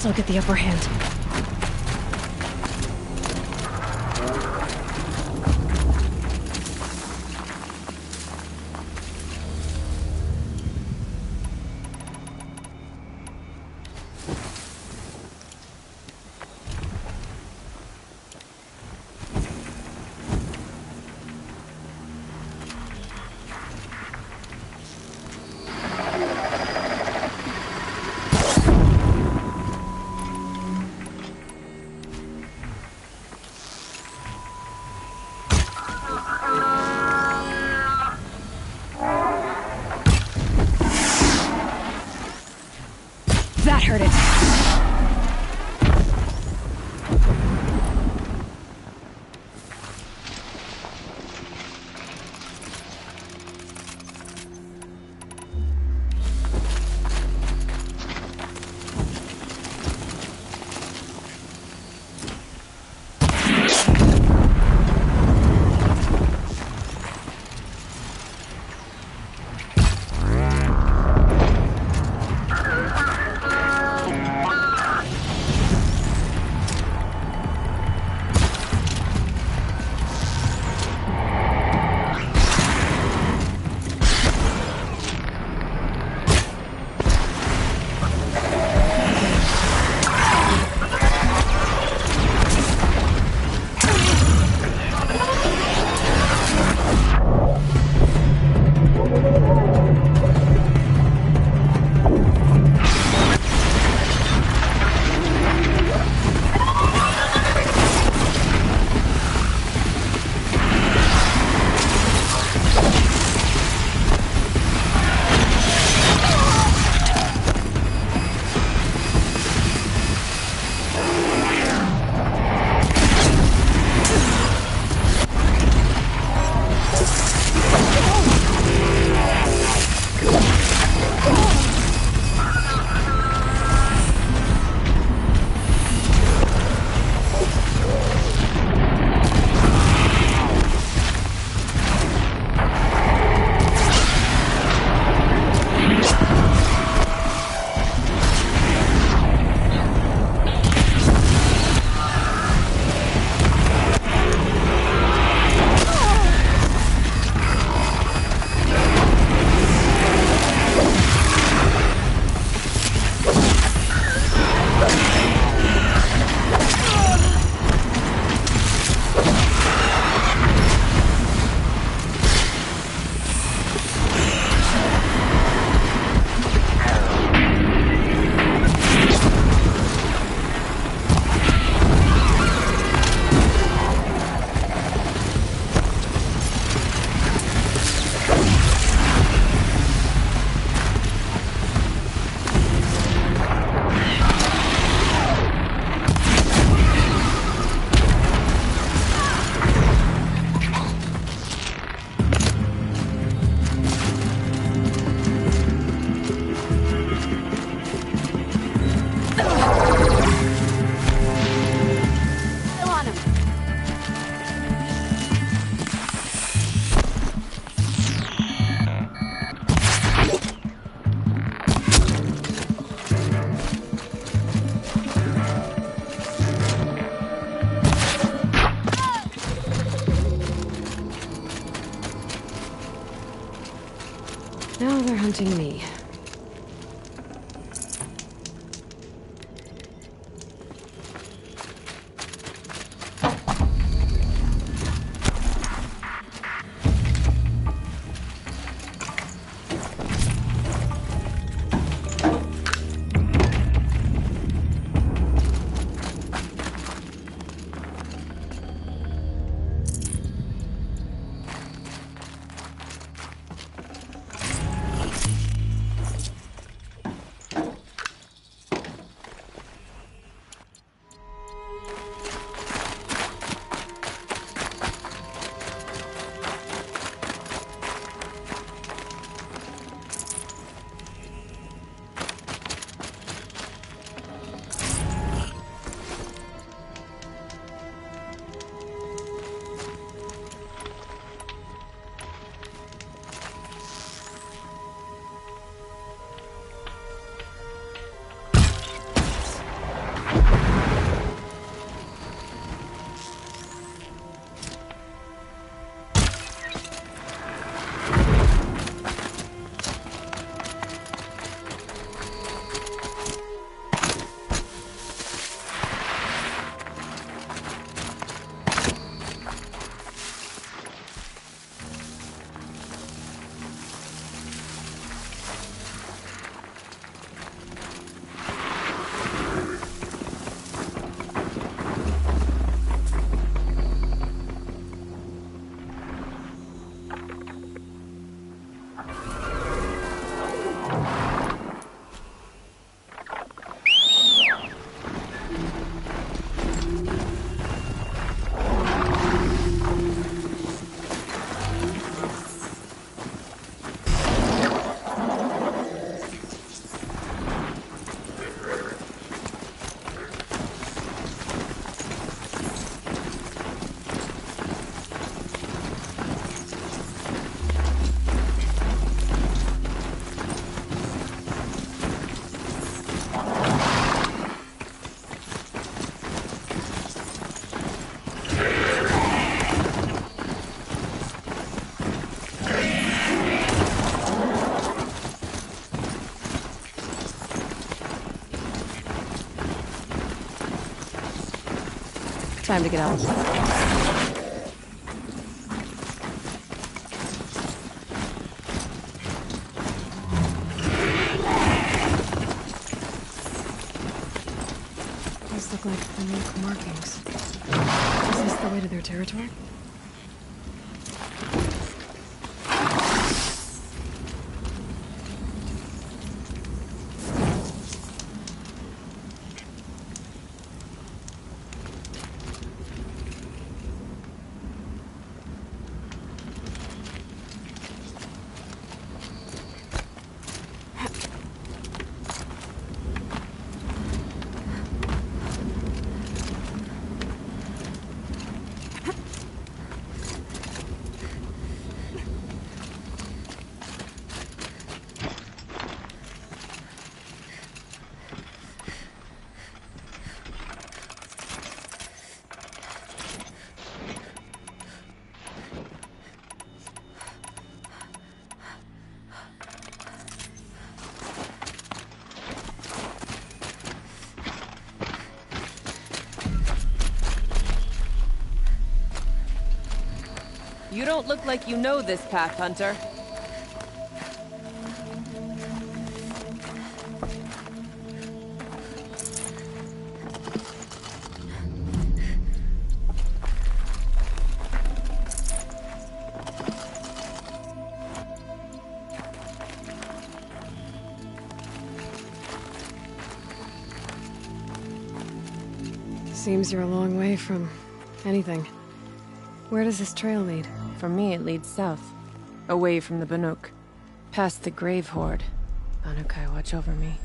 I'll get the upper hand. That hurt it. Now they're hunting me. Time to get out. These look like Banuk markings. Is this the way to their territory? You don't look like you know this path, Hunter. Seems you're a long way from anything. Where does this trail lead? For me, it leads south. Away from the Banuk. Past the Grave Horde. Banukai, watch over me.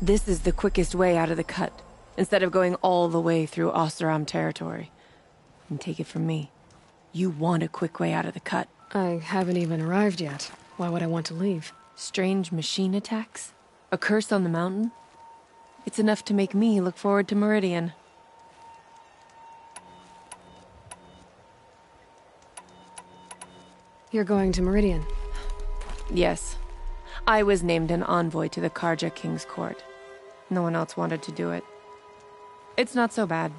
This is the quickest way out of the cut, instead of going all the way through Oseram territory. And take it from me, you want a quick way out of the cut. I haven't even arrived yet. Why would I want to leave? Strange machine attacks? A curse on the mountain? It's enough to make me look forward to Meridian. You're going to Meridian? Yes. I was named an envoy to the Carja King's court. No one else wanted to do it. It's not so bad.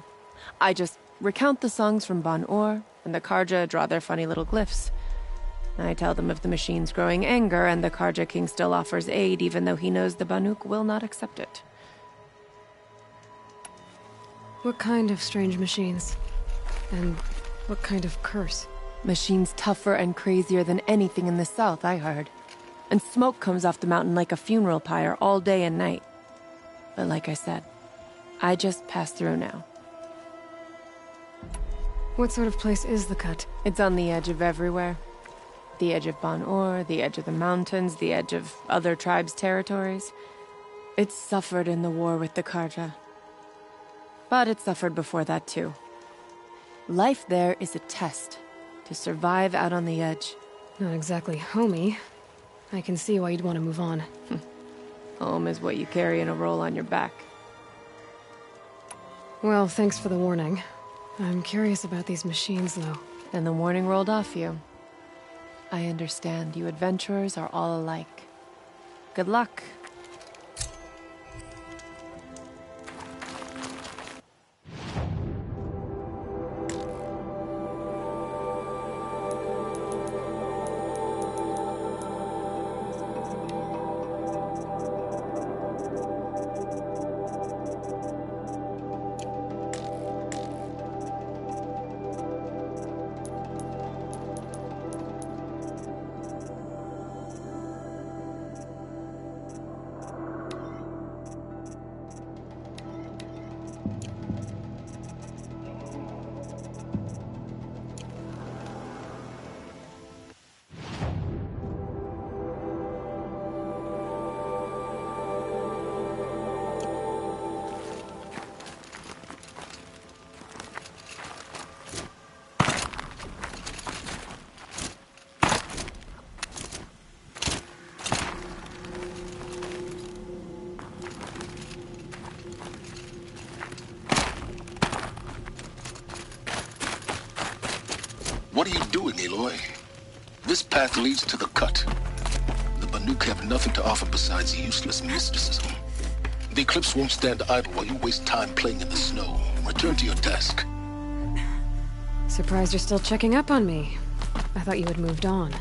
I just recount the songs from Ban-Ur, and the Carja draw their funny little glyphs. I tell them of the machine's growing anger, and the Carja King still offers aid, even though he knows the Banuk will not accept it. What kind of strange machines? And what kind of curse? Machines tougher and crazier than anything in the south, I heard. And smoke comes off the mountain like a funeral pyre all day and night. But like I said, I just passed through now. What sort of place is the cut? It's on the edge of everywhere. The edge of Ban-Ur, the edge of the mountains, the edge of other tribes' territories. It suffered in the war with the Carja. But it suffered before that too. Life there is a test. To survive out on the edge. Not exactly homey. I can see why you'd want to move on. Home is what you carry in a roll on your back. Well, thanks for the warning. I'm curious about these machines, though. And the warning rolled off you. I understand. You adventurers are all alike. Good luck. What are you doing, Aloy? This path leads to the cut. The Banuk have nothing to offer besides useless mysticism. The Eclipse won't stand idle while you waste time playing in the snow. Return to your desk. Surprised you're still checking up on me. I thought you had moved on.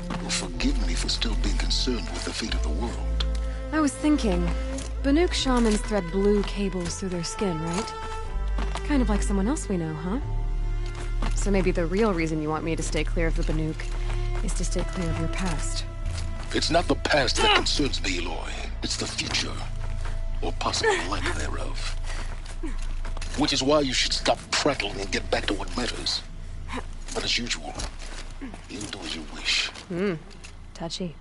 Well, forgive me for still being concerned with the fate of the world. I was thinking, Banuk shamans thread blue cables through their skin, right? Kind of like someone else we know, huh? So maybe the real reason you want me to stay clear of the Banuk is to stay clear of your past. It's not the past that concerns me, Aloy. It's the future. Or possible lack thereof. Which is why you should stop prattling and get back to what matters. But as usual, you do as you wish. Touchy.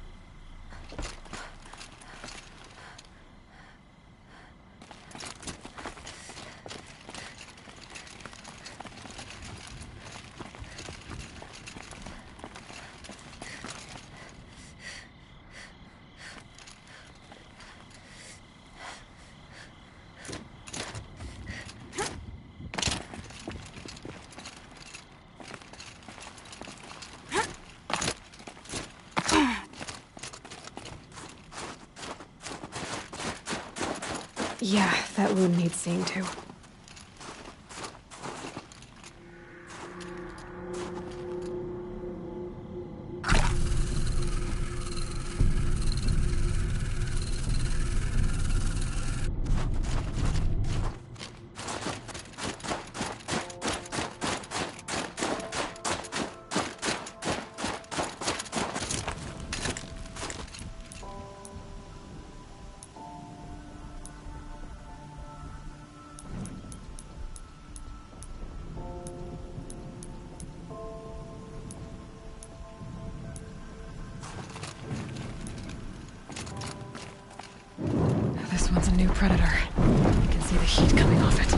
Yeah, that wound needs seeing to. This one's a new predator. I can see the heat coming off it.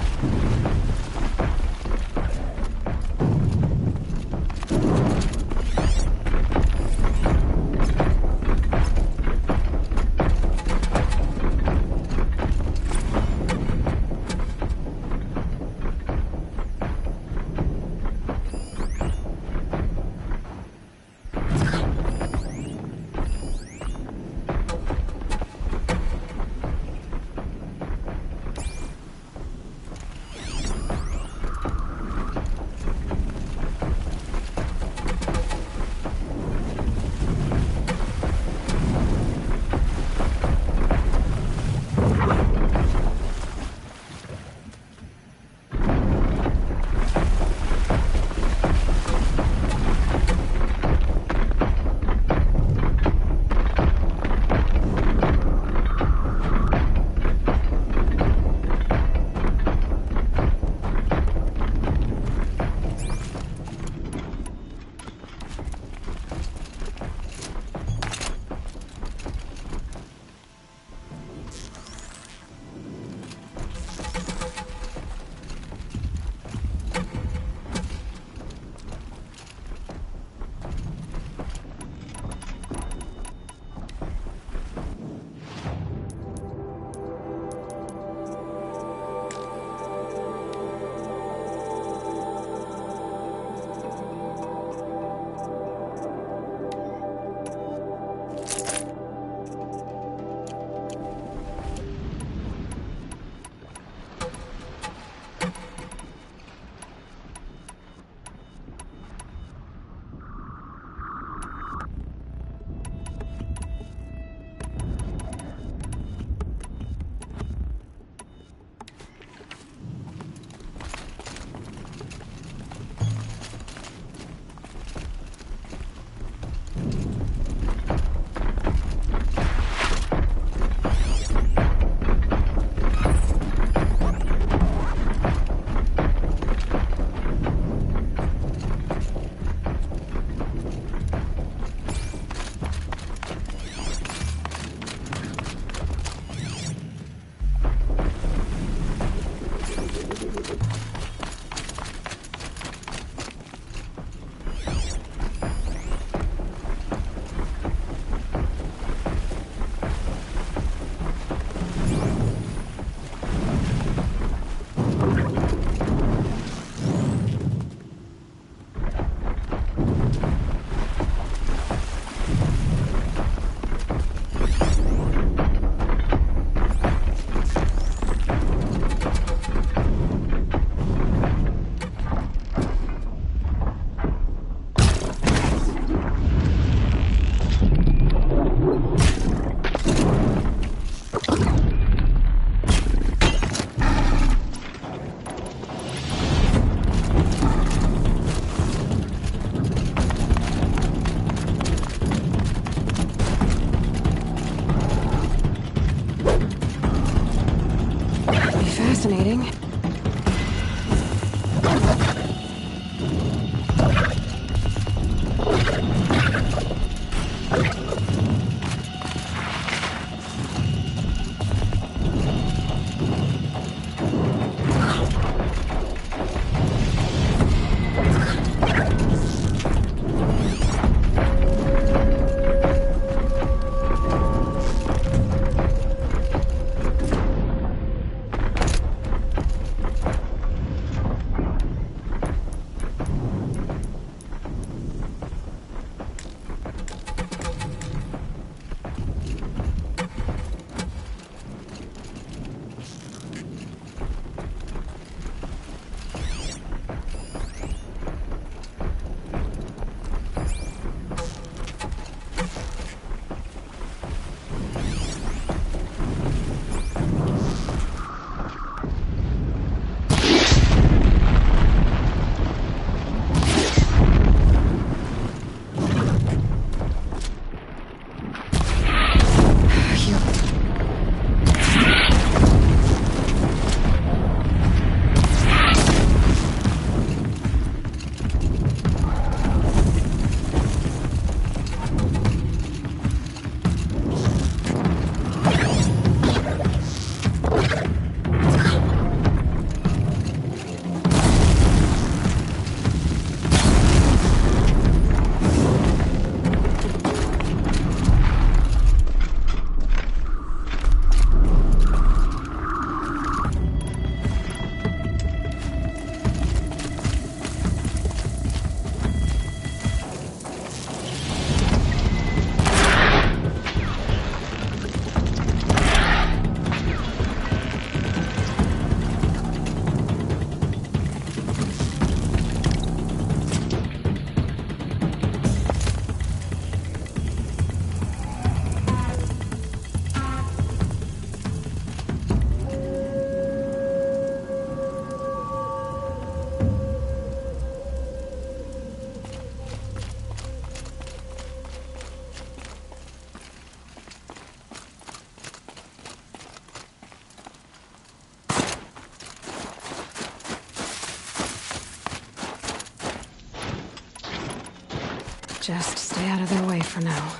Just stay out of their way for now.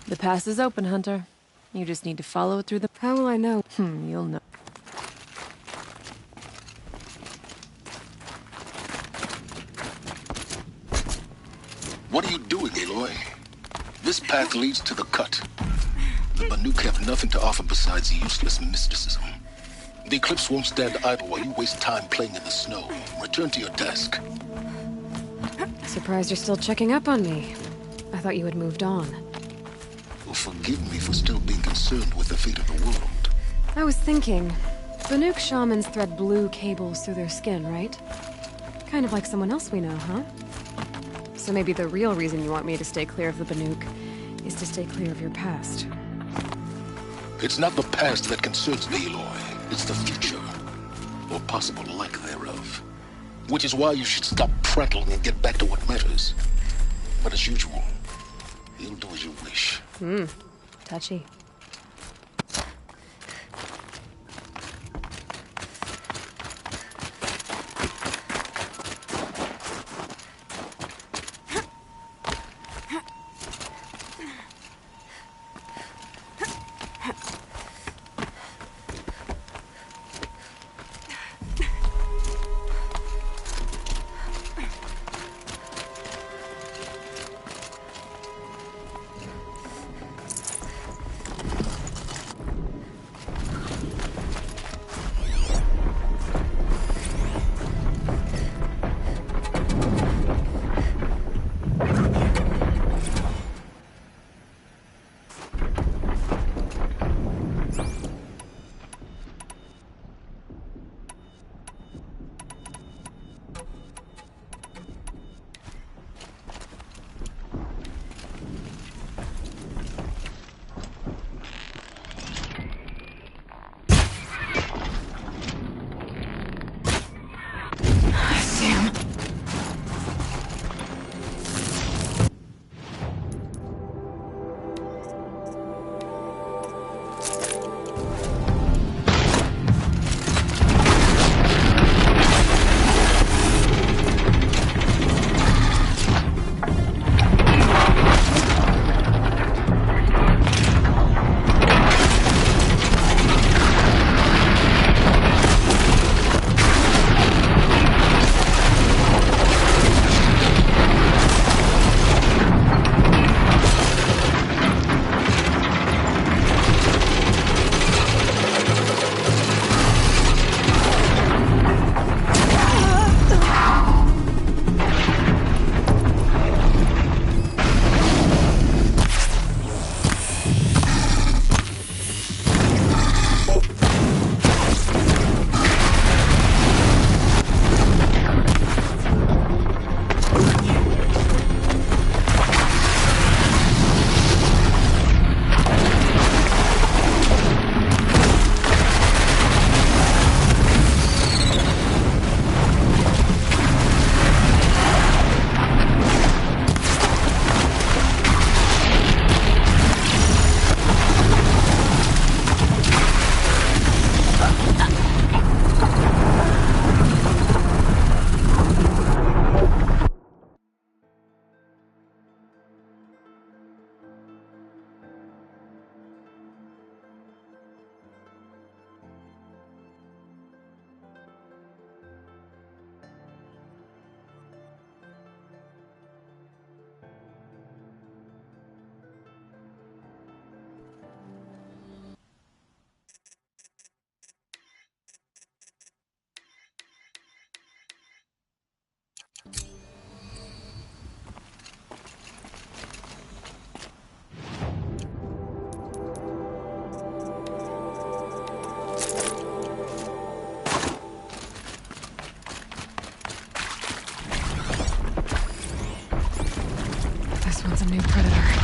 The pass is open, Hunter. You just need to follow it through the... How will I know? You'll know. What are you doing, Aloy? This path leads to the cut. The Banuk have nothing to offer besides useless mysticism. The Eclipse won't stand idle while you waste time playing in the snow. Return to your desk. Surprised you're still checking up on me. I thought you had moved on. Well, forgive me for still being concerned with the fate of the world. I was thinking, Banuk shamans thread blue cables through their skin, right? Kind of like someone else we know, huh? So maybe the real reason you want me to stay clear of the Banuk is to stay clear of your past. It's not the past that concerns me, Aloy. It's the future, or possible lack thereof. Which is why you should stop prattling and get back to what matters. But as usual, you'll do as you wish. Touchy. a new predator.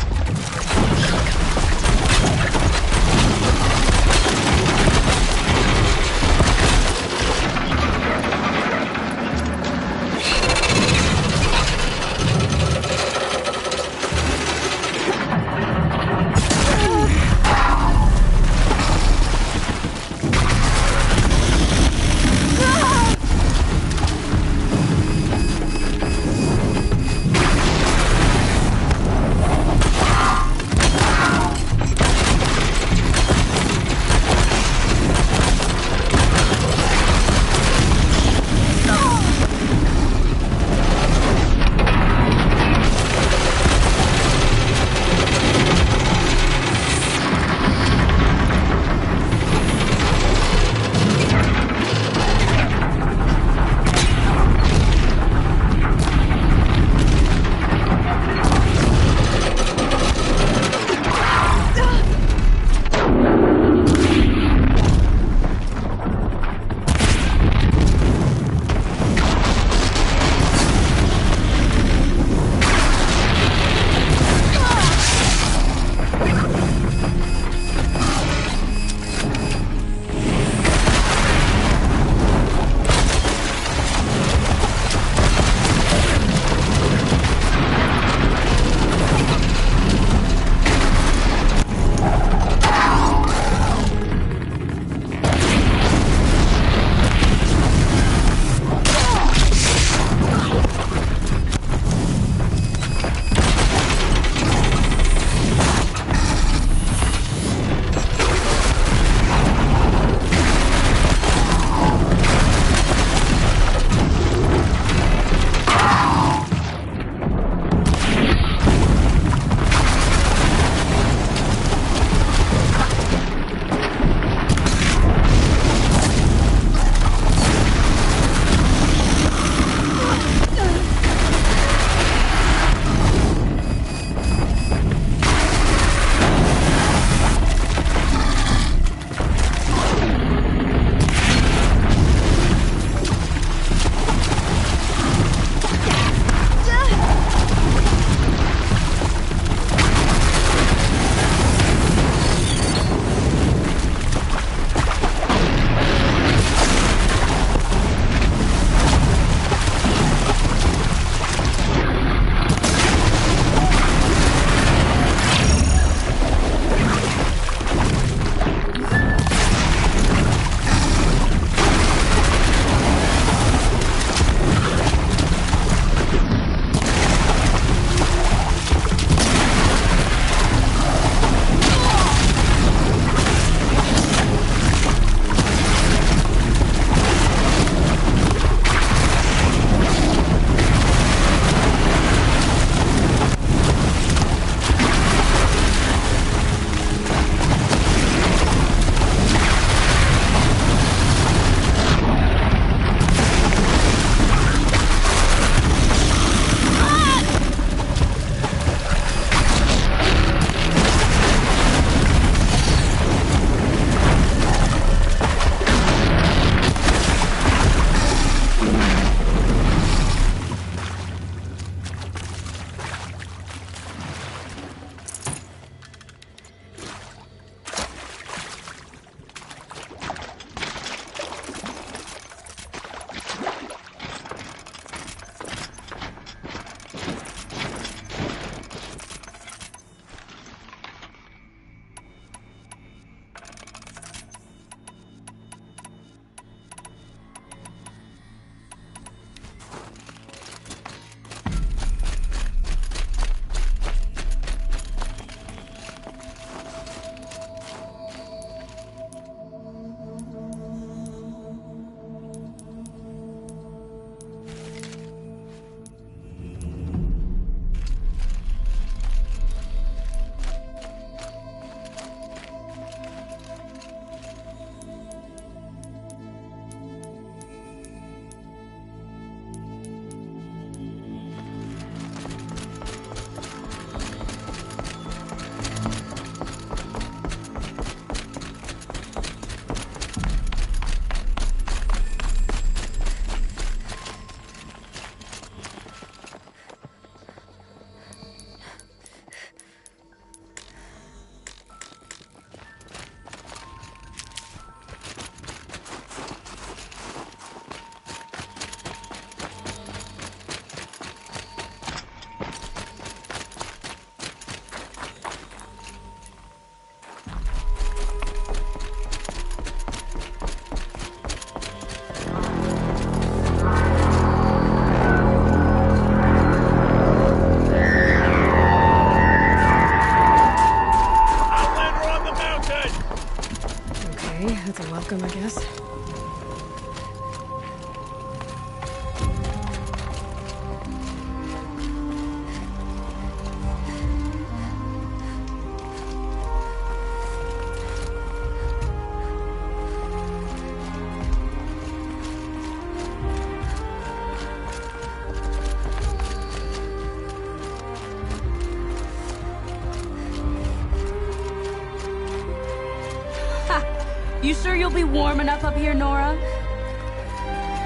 You sure you'll be warm enough up here, Nora?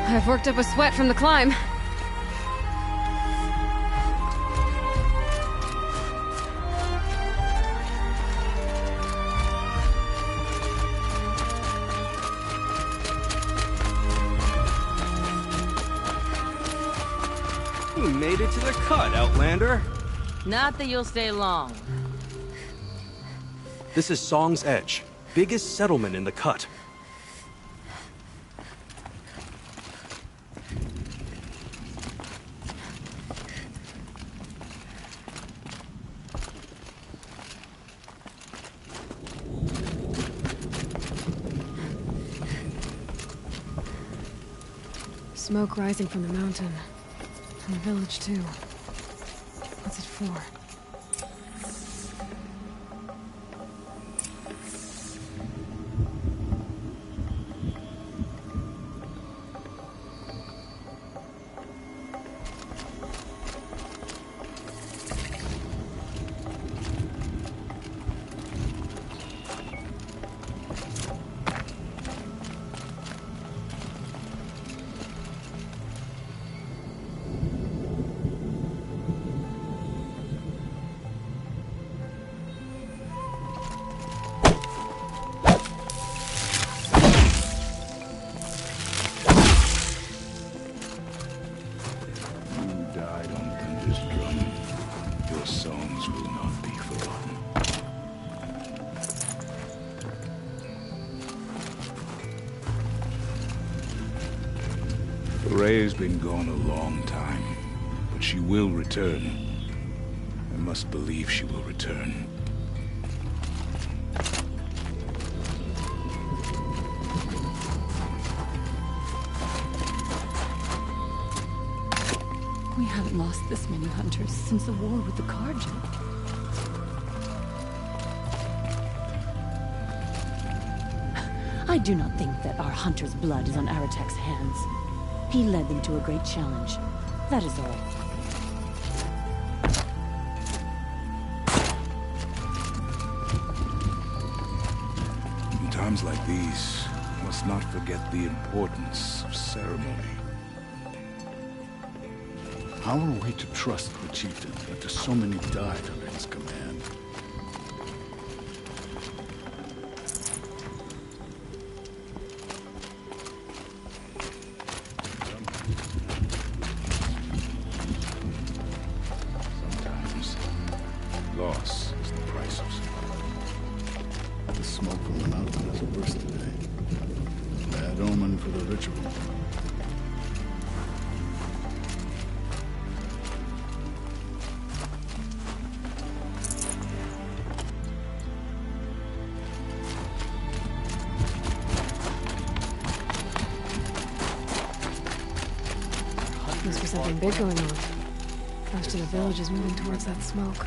I've worked up a sweat from the climb. You made it to the cut, Outlander. Not that you'll stay long. This is Song's Edge, biggest settlement in the cut. Smoke rising from the mountain. And the village, too. What's it for? Ray's been gone a long time, but she will return. I must believe she will return. We haven't lost this many hunters since the war with the Carja. I do not think that our hunter's blood is on Aratek's hands. He led them to a great challenge. That is all. In times like these, we must not forget the importance of ceremony. How are we to trust the chieftain after so many died under his command? Sometimes, loss is the price of survival. The smoke from the mountain is worse today. Bad omen for the ritual. Must be something big going on. Most of the village is moving towards that smoke.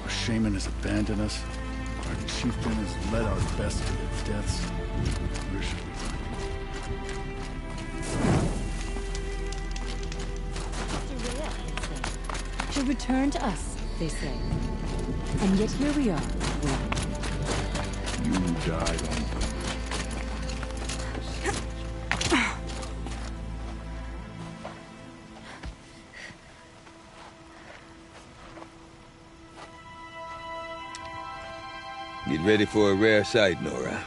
Our shaman has abandoned us. Our chieftain has led our best to their deaths. Where should we run? She'll return to us, they say. And yet here we are, waiting. You died on purpose. Get ready for a rare sight, Nora.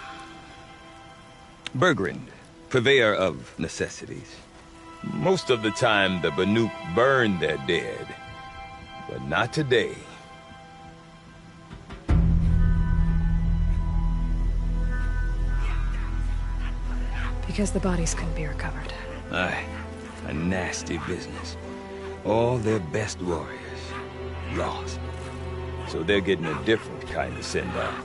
Bergrand, purveyor of necessities. Most of the time, the Banuk burn their dead. But not today. Because the bodies couldn't be recovered. Aye, a nasty business. All their best warriors, lost. So they're getting a different kind of send-off.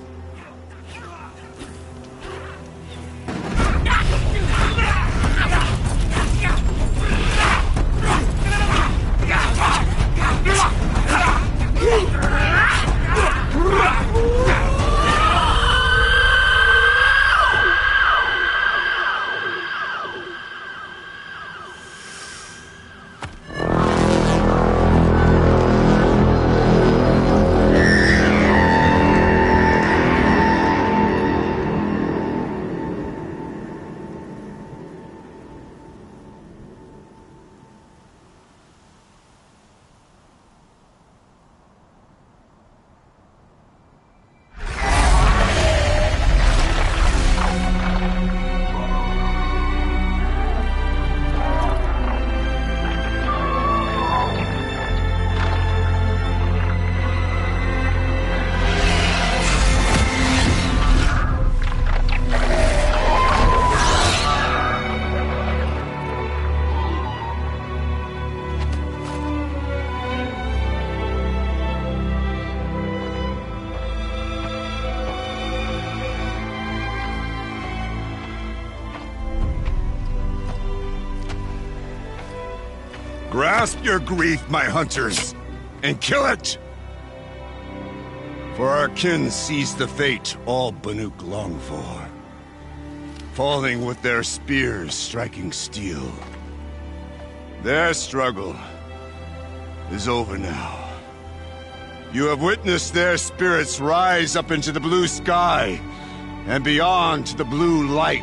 Grasp your grief, my hunters, and kill it! For our kin sees the fate all Banuk long for, falling with their spears striking steel. Their struggle is over now. You have witnessed their spirits rise up into the blue sky and beyond to the blue light.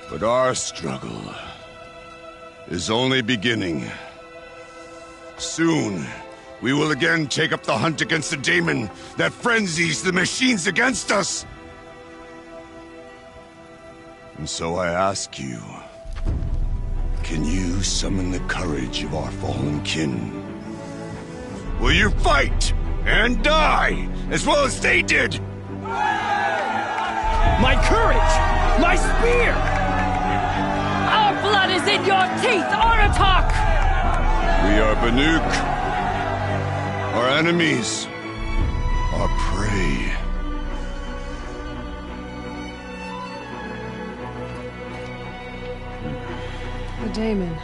But our struggle is only beginning. Soon, we will again take up the hunt against the daemon that frenzies the machines against us. And so I ask you, can you summon the courage of our fallen kin? Will you fight and die as well as they did? My courage! My spear! Our blood is in your teeth, Aratak! We are Banuk. Our enemies are prey. The daemon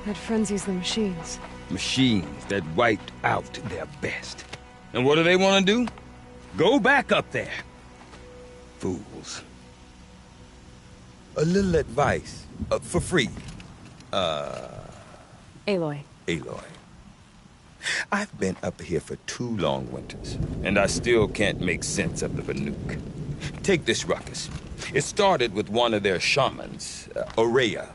that frenzies the machines. Machines that wiped out their best. And what do they want to do? Go back up there. Fools. A little advice, for free. Aloy. Aloy. I've been up here for 2 long winters, and I still can't make sense of the Banuk. Take this ruckus. It started with one of their shamans, Ourea,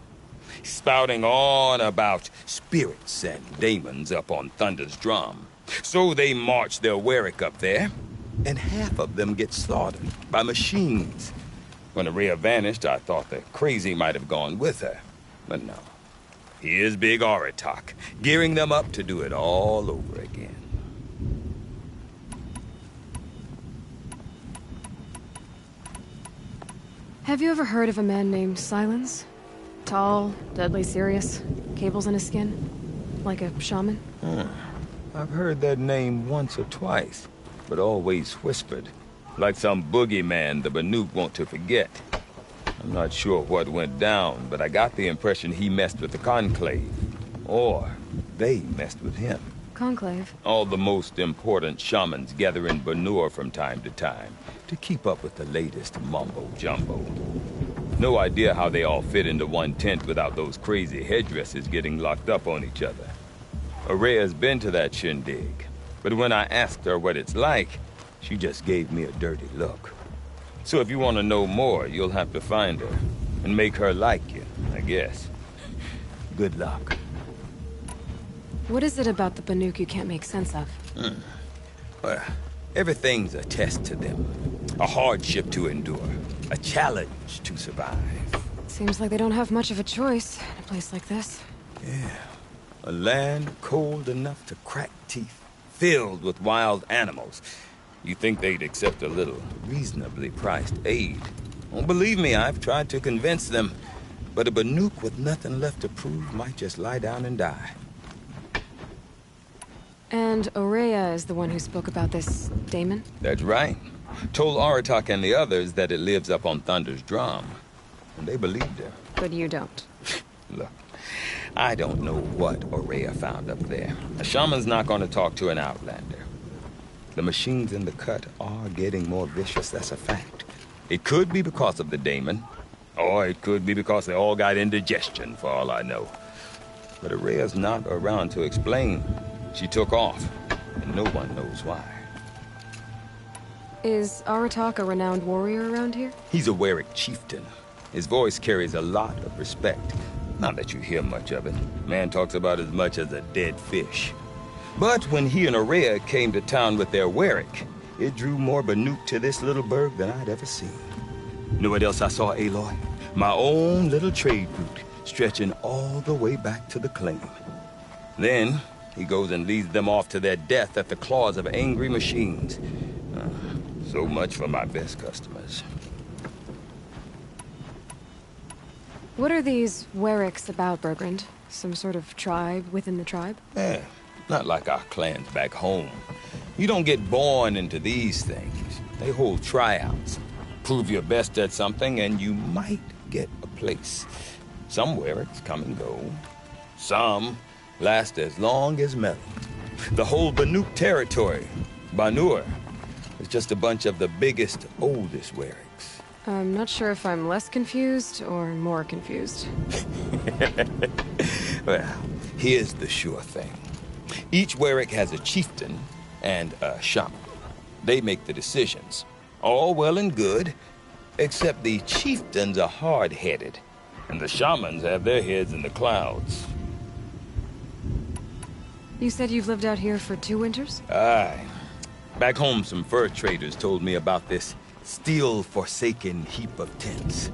spouting on about spirits and daemons up on Thunder's drum. So they march their Warwick up there, and half of them get slaughtered by machines. When Ourea vanished, I thought the crazy might have gone with her. But no. Here's Big Aratak, gearing them up to do it all over again. Have you ever heard of a man named Silence? Tall, deadly serious, cables in his skin? Like a shaman? I've heard that name once or twice, but always whispered. Like some boogeyman the Banuk want to forget. I'm not sure what went down, but I got the impression he messed with the Conclave. Or they messed with him. Conclave? All the most important shamans gather in Banur from time to time to keep up with the latest mumbo-jumbo. No idea how they all fit into one tent without those crazy headdresses getting locked up on each other. Ourea's been to that shindig, but when I asked her what it's like, she just gave me a dirty look. So if you want to know more, you'll have to find her and make her like you, I guess. Good luck. What is it about the Banuk you can't make sense of? Well, everything's a test to them. A hardship to endure. A challenge to survive. Seems like they don't have much of a choice in a place like this. Yeah. A land cold enough to crack teeth, filled with wild animals. You think they'd accept a little reasonably priced aid. Well, believe me, I've tried to convince them. But a Banuk with nothing left to prove might just lie down and die. And Aurea is the one who spoke about this daemon? That's right. Told Aratak and the others that it lives up on Thunder's drum. And they believed her. But you don't. Look, I don't know what Aurea found up there. A shaman's not going to talk to an outlander. The machines in the cut are getting more vicious, that's a fact. It could be because of the daemon, or it could be because they all got indigestion, for all I know. But Aurea's not around to explain. She took off, and no one knows why. Is Aratak a renowned warrior around here? He's a Werik chieftain. His voice carries a lot of respect. Not that you hear much of it. Man talks about as much as a dead fish. But when he and Aurea came to town with their Werik, it drew more Banuk to this little burg than I'd ever seen. Know what else I saw, Aloy? My own little trade route, stretching all the way back to the claim. Then, he goes and leads them off to their death at the claws of angry machines. So much for my best customers. What are these Weriks about, Bergrand? Some sort of tribe within the tribe? Yeah, not like our clans back home. You don't get born into these things. They hold tryouts. Prove your best at something and you might get a place. Some Weriks come and go. Some last as long as metal. The whole Banuk territory, Banur, is just a bunch of the biggest, oldest Weriks. I'm not sure if I'm less confused or more confused. Well, here's the sure thing. Each Werik has a chieftain and a shaman. They make the decisions. All well and good, except the chieftains are hard-headed, and the shamans have their heads in the clouds. You said you've lived out here for 2 winters? Aye. Back home, some fur traders told me about this steel-forsaken heap of tents.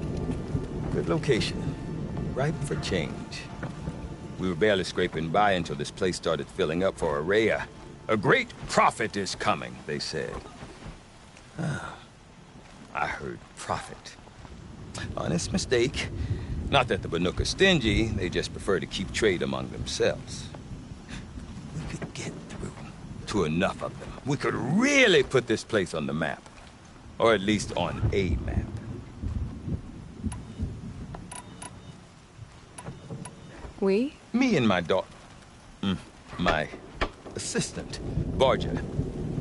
Good location. Ripe for change. We were barely scraping by until this place started filling up for Aurea. A great prophet is coming, they said. I heard prophet. Honest mistake. Not that the Banuk are stingy, they just prefer to keep trade among themselves. We could get through to enough of them. We could really put this place on the map. Or at least on a map. We? Me and my daughter. My assistant, Barja.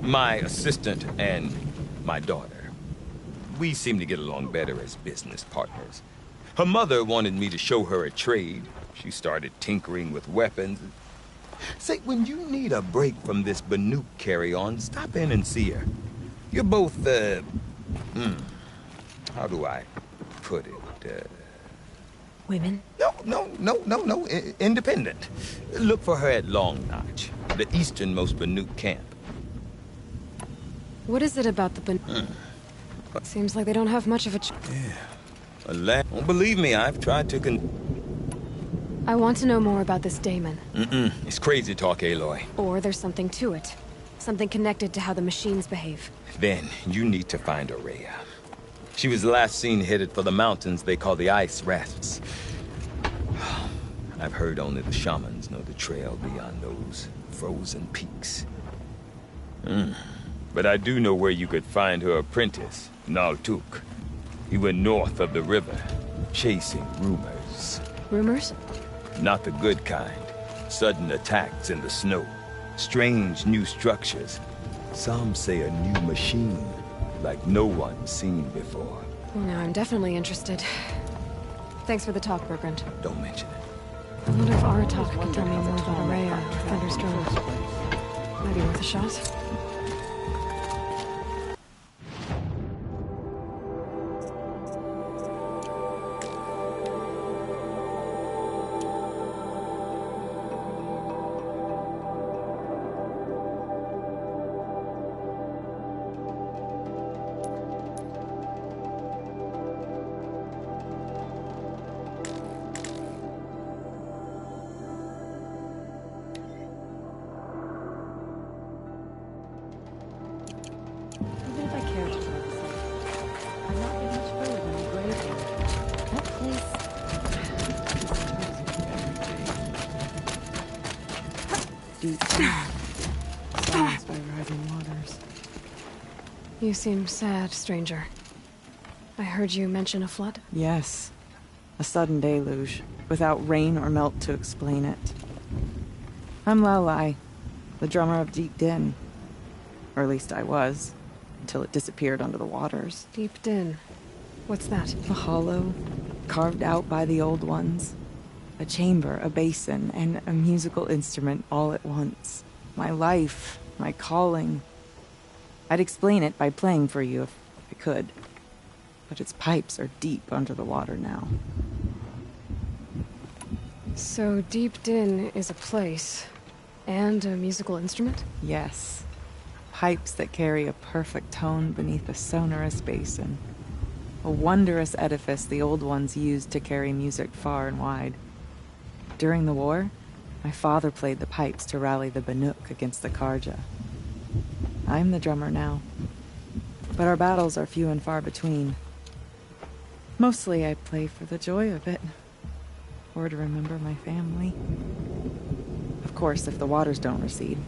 My assistant and my daughter. We seem to get along better as business partners. Her mother wanted me to show her a trade. She started tinkering with weapons. Say, when you need a break from this Banuk carry-on, stop in and see her. You're both, how do I put it? Women? No. Independent. Look for her at Long Notch, the easternmost Banuk camp. What is it about the Banuk? Seems like they don't have much of a Don't believe me, I've tried to I want to know more about this daemon. It's crazy talk, Aloy. Or there's something to it. Something connected to how the machines behave. Then, you need to find Aurea. She was last seen headed for the mountains they call the Ice Rafts. I've heard only the shamans know the trail beyond those frozen peaks. But I do know where you could find her apprentice, Naltuk. He went north of the river, chasing rumors. Rumors? Not the good kind. Sudden attacks in the snow. Strange new structures. Some say a new machine, like no one's seen before. Well, now I'm definitely interested. Thanks for the talk, Bergrand. Don't mention it. I wonder if Aratak can tell me more about Aurea or Thunderstone. Might be worth a shot. deep sound, silenced by rising waters. You seem sad, stranger. I heard you mention a flood? Yes. A sudden deluge, without rain or melt to explain it. I'm Laolai, the drummer of Deep Din. Or at least I was, until it disappeared under the waters. Deep Din. What's that? A hollow, carved out by the old ones. A chamber, a basin, and a musical instrument all at once. My life, my calling. I'd explain it by playing for you if I could. But its pipes are deep under the water now. So Deep Din is a place, and a musical instrument? Yes. Pipes that carry a perfect tone beneath a sonorous basin. A wondrous edifice the old ones used to carry music far and wide. During the war, my father played the pipes to rally the Banuk against the Carja. I'm the drummer now, but our battles are few and far between. Mostly I play for the joy of it, or to remember my family. Of course, if the waters don't recede,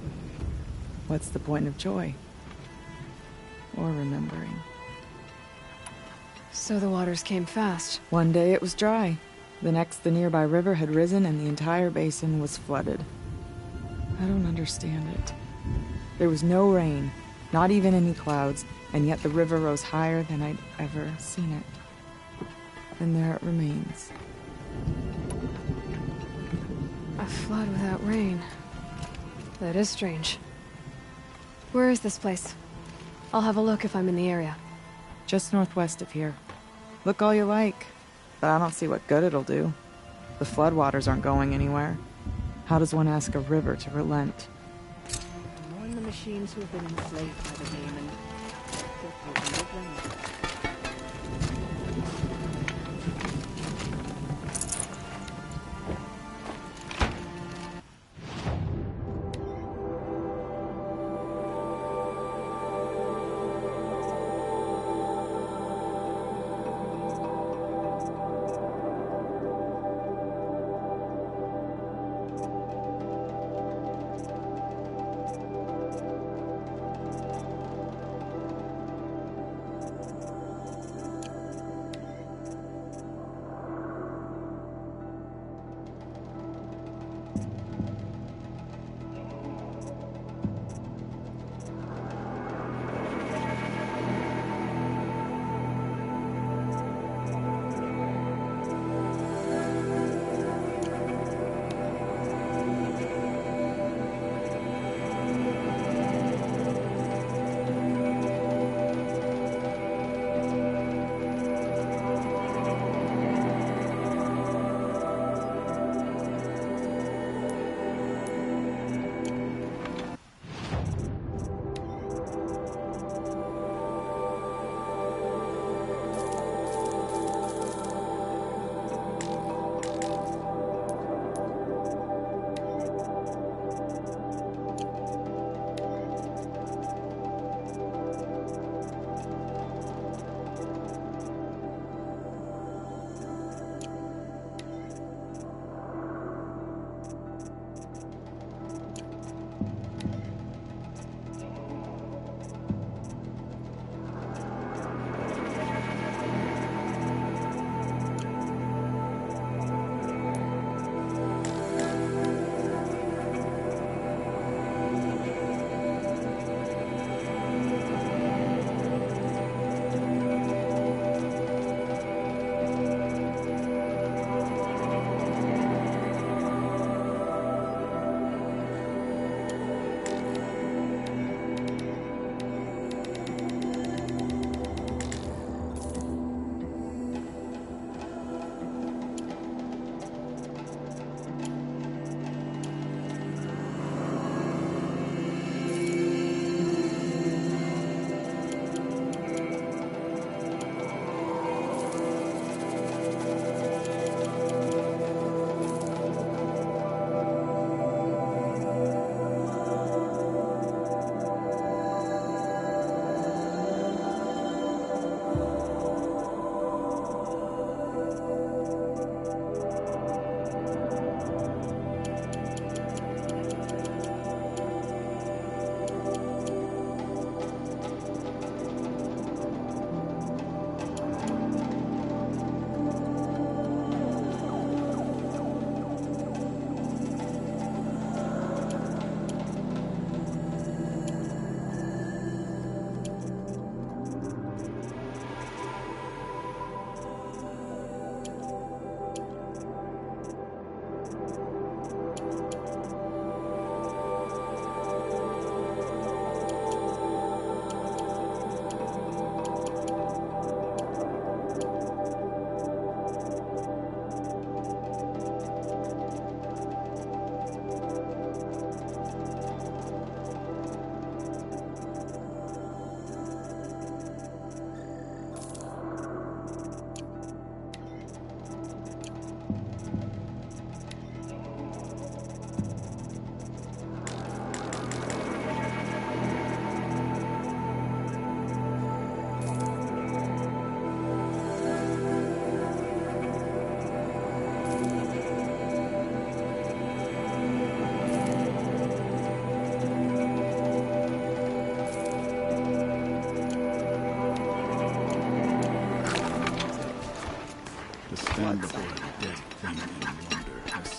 what's the point of joy? Or remembering? So the waters came fast. One day it was dry. The next, the nearby river had risen and the entire basin was flooded. I don't understand it. There was no rain, not even any clouds, and yet the river rose higher than I'd ever seen it. And there it remains. A flood without rain. That is strange. Where is this place? I'll have a look if I'm in the area. Just northwest of here. Look all you like, but I don't see what good it'll do. The floodwaters aren't going anywhere. How does one ask a river to relent? Mourn the machines who have been enslaved by the Daemon.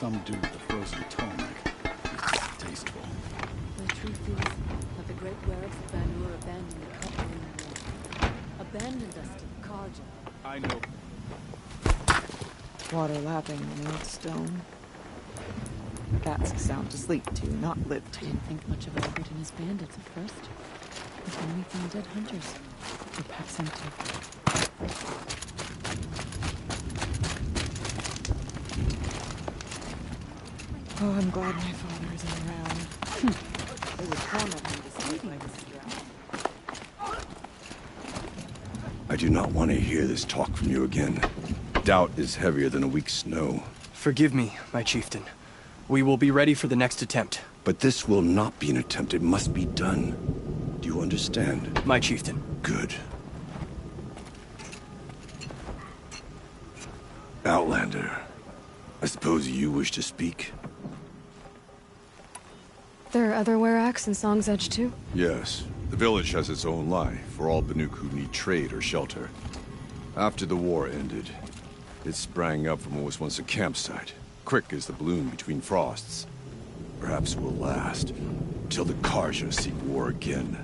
some dude with a frozen tonic. It's tasteful. The truth is that the great werewolves of Banur abandoned the couple in the war. Abandoned us to the Karja. I know. Water lapping on the old stone. That's sound to sleep to, not live to. Didn't think much of Albert and his bandits at first. But then we found dead hunters. Their packs empty. Oh, I'm glad my father isn't around. It would torment him to sleep like this drown. I do not want to hear this talk from you again. Doubt is heavier than a week's snow. Forgive me, my chieftain. We will be ready for the next attempt. But this will not be an attempt. It must be done. Do you understand? My chieftain. Good. Outlander, I suppose you wish to speak? There are other Weraks in Song's Edge too? Yes. The village has its own life for all Banuk who need trade or shelter. After the war ended, it sprang up from what was once a campsite, quick as the bloom between frosts. Perhaps it will last, till the Karja seek war again.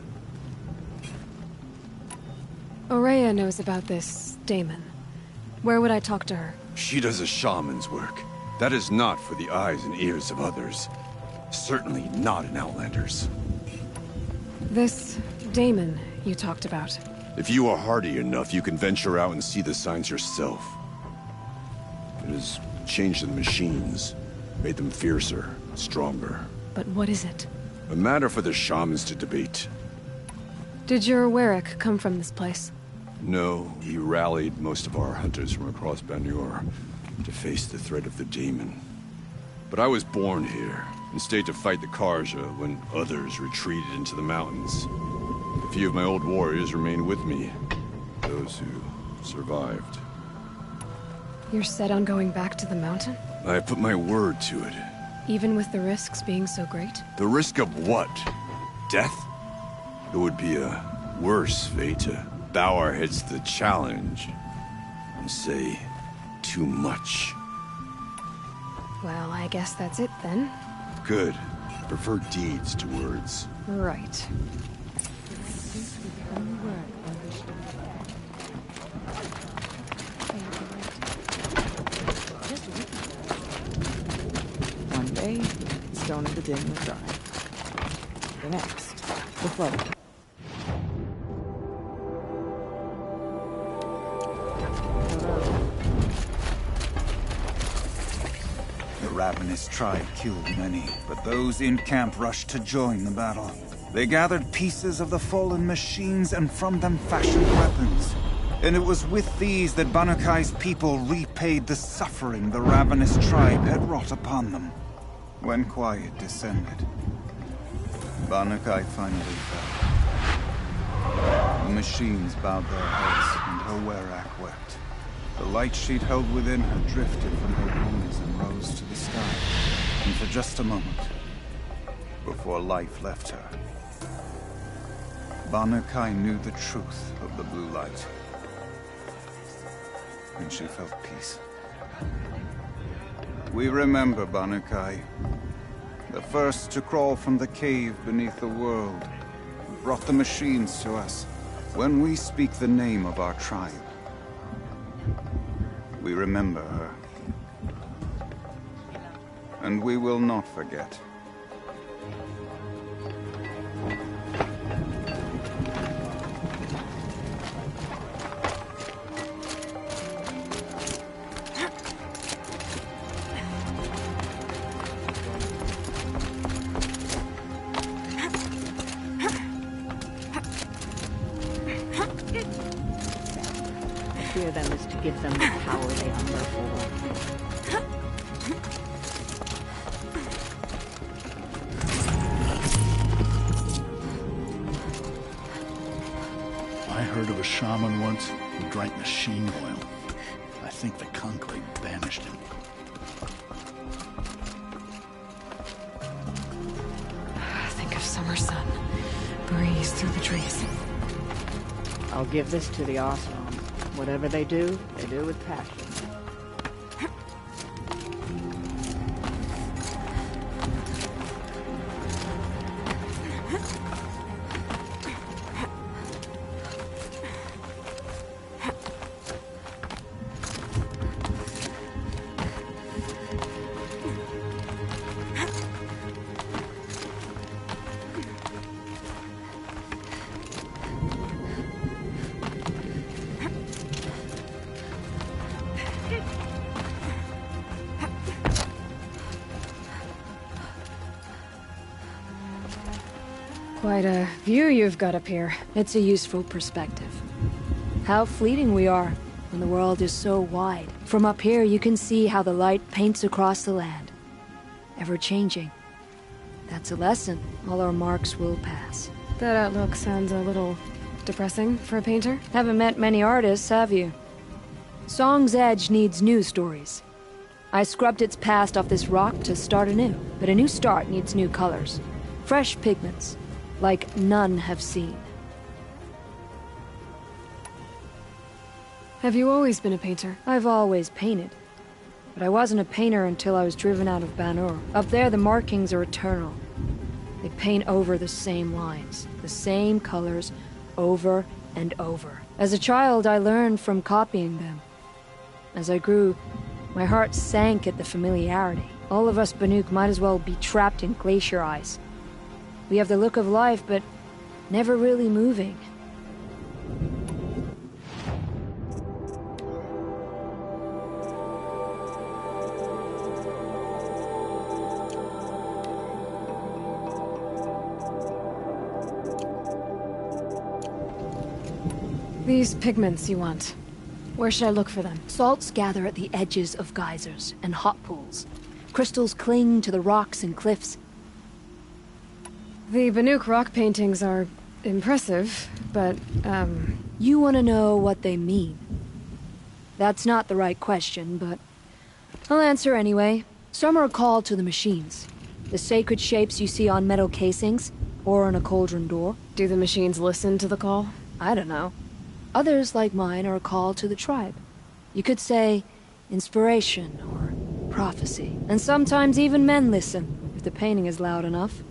Ourea knows about this Damon. Where would I talk to her? She does a shaman's work. That is not for the eyes and ears of others. Certainly not an Outlander's. This Damon you talked about. If you are hardy enough, you can venture out and see the signs yourself. It has changed the machines, made them fiercer, stronger. But what is it? A matter for the shamans to debate. Did your Werak come from this place? No, he rallied most of our hunters from across Banur to face the threat of the Daemon. But I was born here, and stayed to fight the Karja when others retreated into the mountains. A few of my old warriors remained with me, those who survived. You're set on going back to the mountain? I have put my word to it. Even with the risks being so great? The risk of what? Death? It would be a worse fate to bow our heads to the challenge and say too much. Well, I guess that's it then. Good. I prefer deeds to words. Right. One day, the stone of the din was dry. The next, the flood. The ravenous tribe killed many, but those in camp rushed to join the battle. They gathered pieces of the fallen machines and from them fashioned weapons. And it was with these that Banukai's people repaid the suffering the ravenous tribe had wrought upon them. When quiet descended, Banukai finally fell. The machines bowed their heads and her Werak wept. The light she'd held within her drifted from her wounds and rose to the sky. And for just a moment, before life left her, Banukai knew the truth of the blue light. And she felt peace. We remember Banukai, the first to crawl from the cave beneath the world, who brought the machines to us. When we speak the name of our tribe, we remember her. And we will not forget. Fear them is to give them the power they hunger for. I heard of a shaman once who drank machine oil. I think the conclave banished him. Think of summer sun. Breeze through the trees. I'll give this to the Osram. Whatever they do with passion. Quite a view you've got up here. It's a useful perspective. How fleeting we are when the world is so wide. From up here, you can see how the light paints across the land. Ever changing. That's a lesson. All our marks will pass. That outlook sounds a little depressing for a painter. Haven't met many artists, have you? Song's Edge needs new stories. I scrubbed its past off this rock to start anew, but a new start needs new colors. Fresh pigments, like none have seen. Have you always been a painter? I've always painted. But I wasn't a painter until I was driven out of Ban-Ur. Up there, the markings are eternal. They paint over the same lines, the same colors, over and over. As a child, I learned from copying them. As I grew, my heart sank at the familiarity. All of us Banuk might as well be trapped in glacier ice. We have the look of life, but never really moving. These pigments you want. Where should I look for them? Salts gather at the edges of geysers and hot pools. Crystals cling to the rocks and cliffs. The Banuk rock paintings are impressive, but, You want to know what they mean? That's not the right question, but I'll answer anyway. Some are called to the machines. The sacred shapes you see on metal casings, or on a cauldron door. Do the machines listen to the call? I don't know. Others, like mine, are called to the tribe. You could say inspiration or prophecy. And sometimes even men listen, if the painting is loud enough.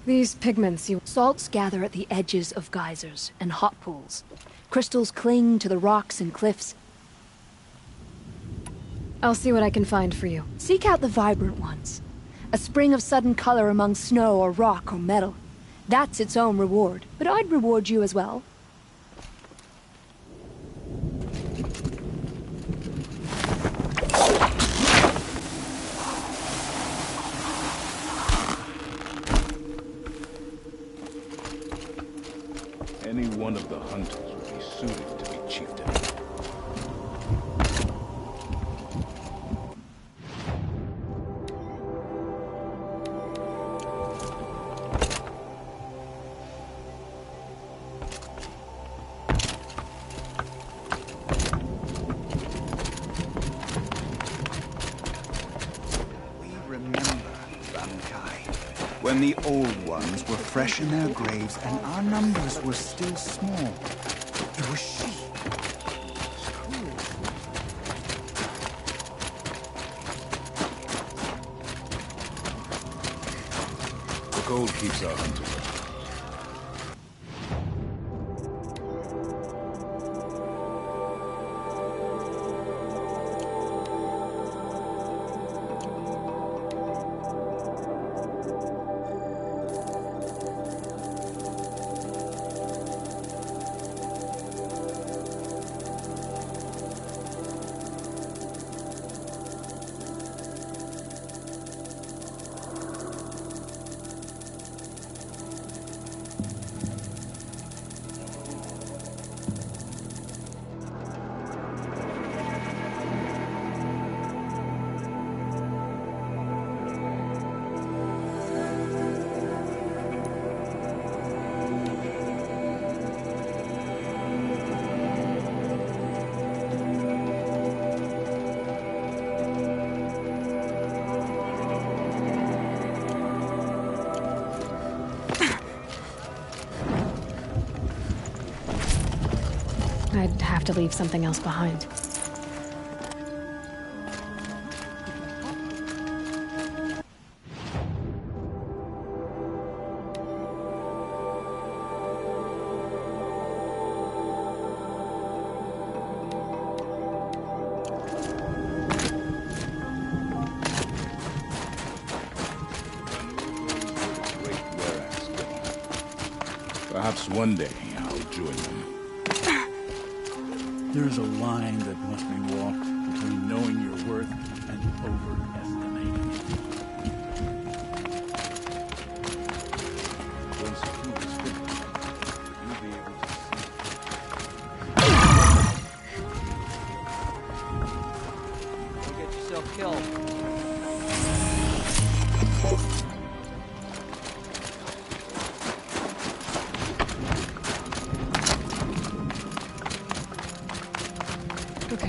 These pigments you... Salts gather at the edges of geysers and hot pools. Crystals cling to the rocks and cliffs. I'll see what I can find for you. Seek out the vibrant ones. A spring of sudden color among snow or rock or metal. That's its own reward, but I'd reward you as well. Any one of the hunters would be suited to be chieftain. When the old ones were fresh in their graves and our numbers were still small. It was she. The gold keeps our hunters up. I'd have to leave something else behind. Perhaps one day I'll join them. There's a line that must be walked between knowing your worth and overestimating it.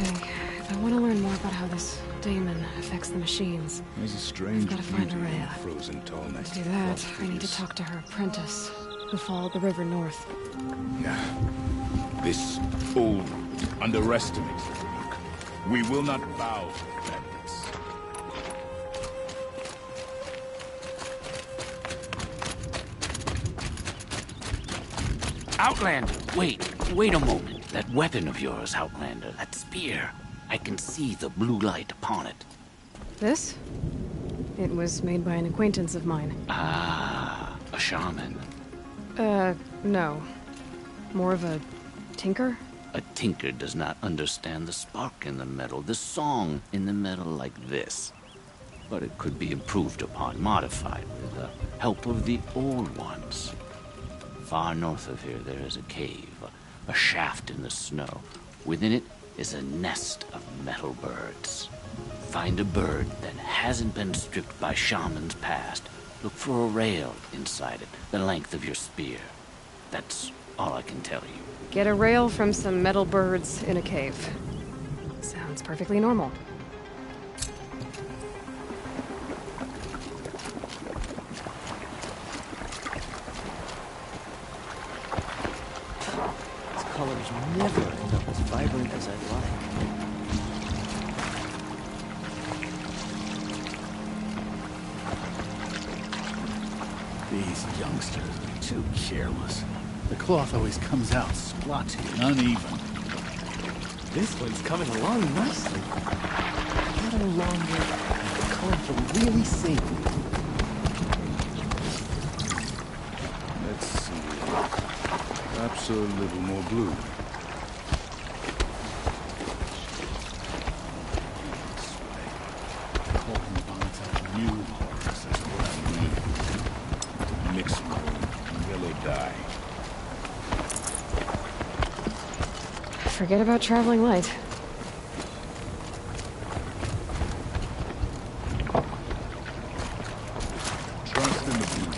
Okay, if I want to learn more about how this daemon affects the machines, There's a strange I've got to find beauty in Araya. the frozen tallness. To do that, I need to talk to her apprentice, who followed the river north. Yeah. This fool underestimates the Banuk. We will not bow to the bandits. Outlander, wait a moment. That weapon of yours, Outlander, that spear. I can see the blue light upon it. This? It was made by an acquaintance of mine. Ah, a shaman. No. More of a tinker? A tinker does not understand the spark in the metal, the song in the metal like this. But it could be improved upon, modified with the help of the old ones. Far north of here there is a cave, a shaft in the snow. Within it is a nest of metal birds. Find a bird that hasn't been stripped by shamans past. Look for a rail inside it, the length of your spear. That's all I can tell you. Get a rail from some metal birds in a cave. Sounds perfectly normal. These colors never end up as vibrant as I'd like. These youngsters are too careless. The cloth always comes out splotchy and uneven. This one's coming along nicely. A little longer, and the color will really sink. Let's see. Perhaps a little more blue. Colton Bonds have new horrors, that's what I need. Mix them with yellow dye. Forget about traveling light. Trust in the blue.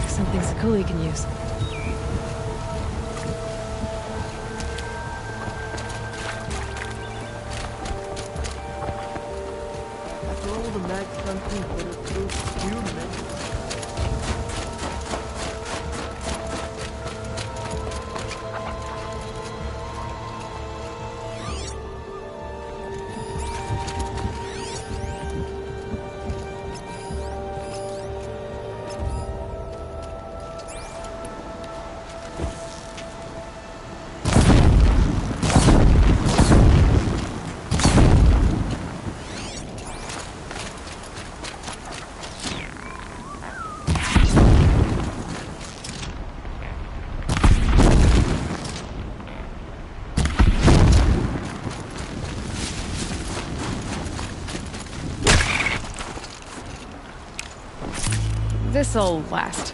Something Sakuli can use. After all the mad hunting put it through, you mentioned. This'll last.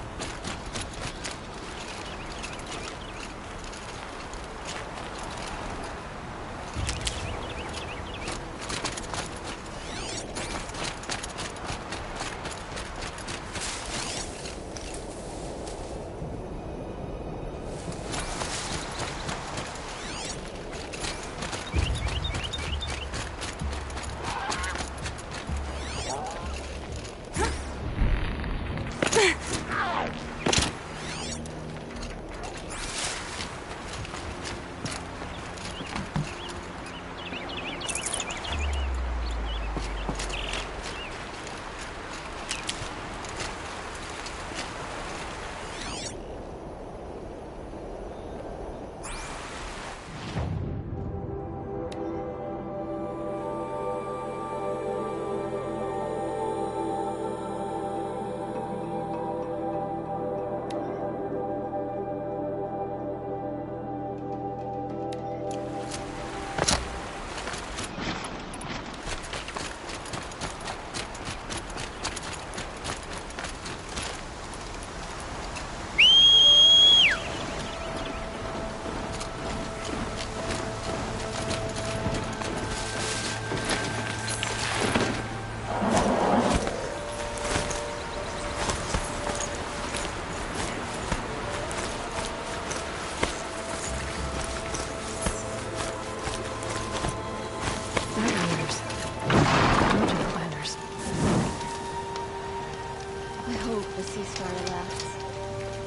I hope the ceasefire lasts.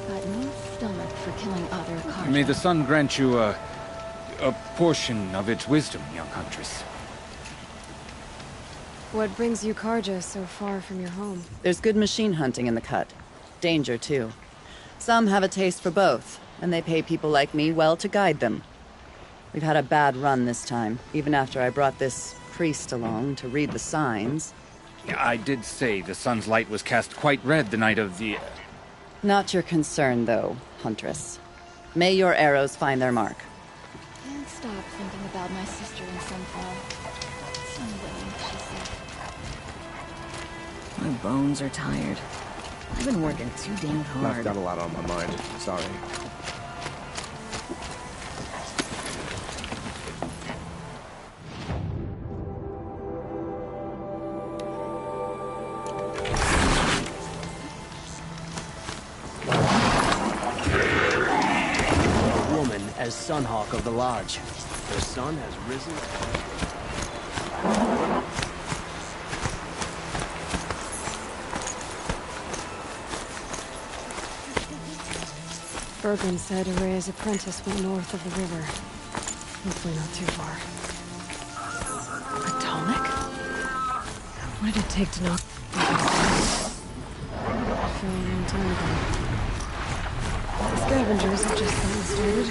Got no stomach for killing other Carja. May the sun grant you a portion of its wisdom, young huntress. What brings you Carja so far from your home? There's good machine hunting in the cut. Danger, too. Some have a taste for both, and they pay people like me well to guide them. We've had a bad run this time, even after I brought this priest along to read the signs. I did say the sun's light was cast quite red the night of the... Not your concern, though, Huntress. May your arrows find their mark. Can't stop thinking about my sister in Sunfall. Someday, she said. My bones are tired. I've been working too damn hard. I've got a lot on my mind. Sorry. As Sunhawk of the Lodge. The sun has risen. Bergren said Araya's apprentice went north of the river. Hopefully not too far. A tonic? What did it take to knock... I feel a long time ago. The scavengers have just gotten started.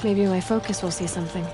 Maybe my focus will see something.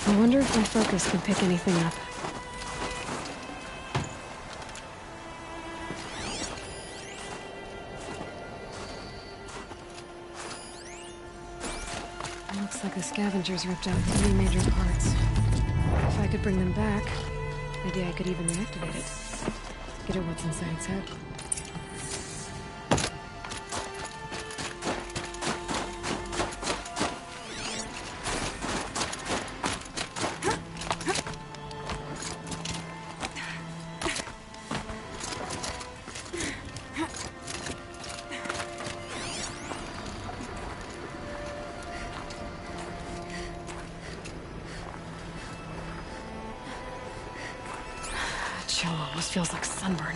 I wonder if my focus can pick anything up. Looks like the scavengers ripped out 3 major parts. If I could bring them back, maybe I could even reactivate it. Get at what's inside its head. Chill almost feels like sunburn.